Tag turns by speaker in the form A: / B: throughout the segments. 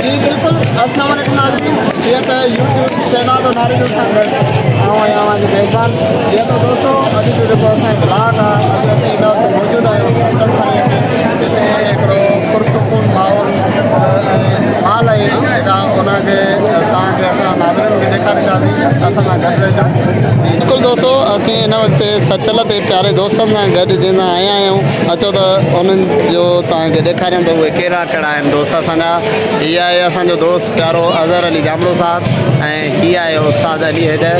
A: जी बिल्कुल अस्सलाम वालेकुम नाज़रीन, ये तो यूट्यूब शहनाज़ और नारियल संगत आवां जो मेज़बान ये तो दोस्तों अभी जो जेको असांजो ब्लॉग आहे अॼु असीं हिन वक़्तु मौजूदु आहियूं सचल साईं ते जिते हिकिड़ो पुरसुकून माहौल हाल आहे जेका उनखे तव्हांखे असां नाज़रीन खे ॾेखारींदासीं असां सां गॾु रहिजो। बिल्कुलु दोस्तों असीं हिन वक़्तु सचल ते प्यारे दोस्तनि सां गॾु जंहिंसां आया आहियूं अचो त उन्हनि जो तव्हांखे ॾेखारियां त उहे कहिड़ा कहिड़ा आहिनि दोस्त असांजा। हीअ आहे असांजो दोस्त प्यारो अज़हर अली जामरो साहब ऐं हीअ आहे उस्ताद अली हैदर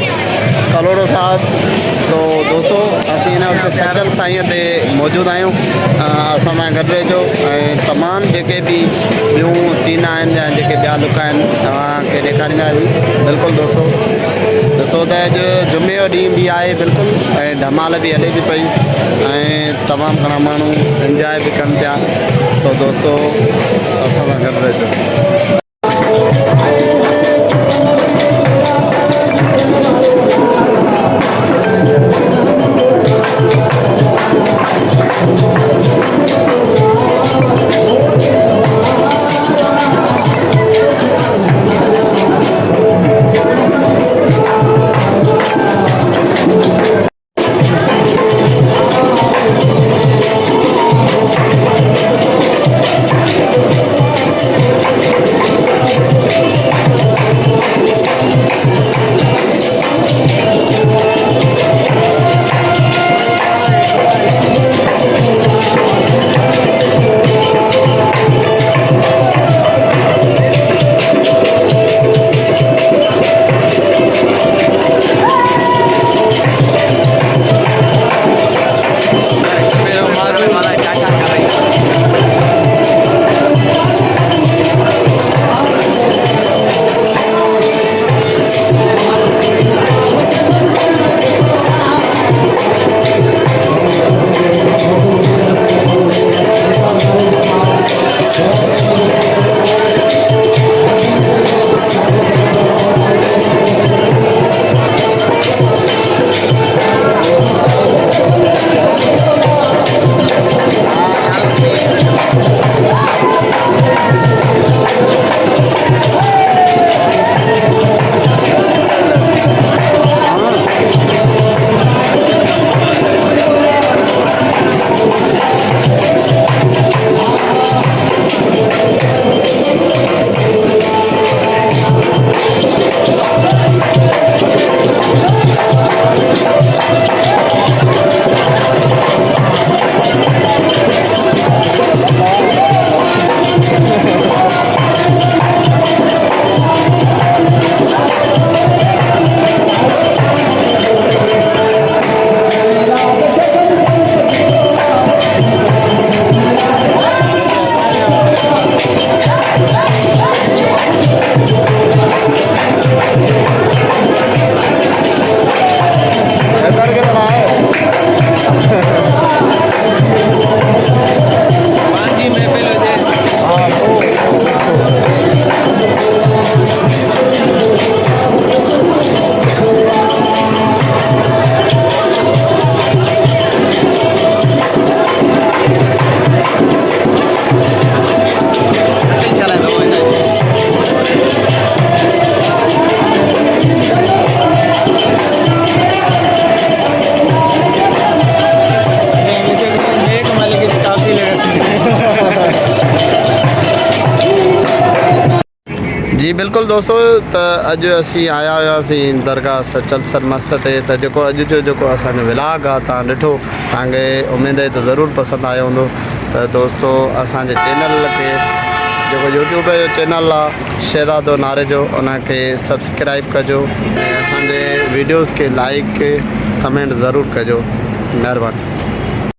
A: कलोड़ो साहब। तो दोस्तों असीं हिन वक़्तु सचल साईं ते मौजूदु आहियूं, असां सां गॾु रहिजो ऐं तमामु जेके बि ॿियूं सीन आहिनि या जेके ॿिया लुक आहिनि तव्हांखे ॾेखारींदासीं। बिल्कुलु दोस्तों ॾिसो त अॼु जुमे जो ॾींहुं बि आहे बिल्कुलु ऐं धमाल बि हले थी पई ऐं तमामु घणा माण्हू इंजॉय बि कनि पिया। तो दोस्तों असां सां गॾु रहिजो। जी बिल्कुल दोस्तों तो अज असी आया हुआसीं दरगाह सचल सरमस्त ते तो जो अज जो असो व्लॉग आहे तुम ॾिठो तव्हांखे उम्मीद है तो ज़रूर पसंद आयो होंदो। तो दोस्तों असांजे चैनल के जो यूट्यूब जो चैनल आहे शहज़ादो नारे जो उनके सब्सक्राइब कजो ऐं असांजे वीडियोज़ के लाइक कमेंट ज़रूर कजो। महिरबानी।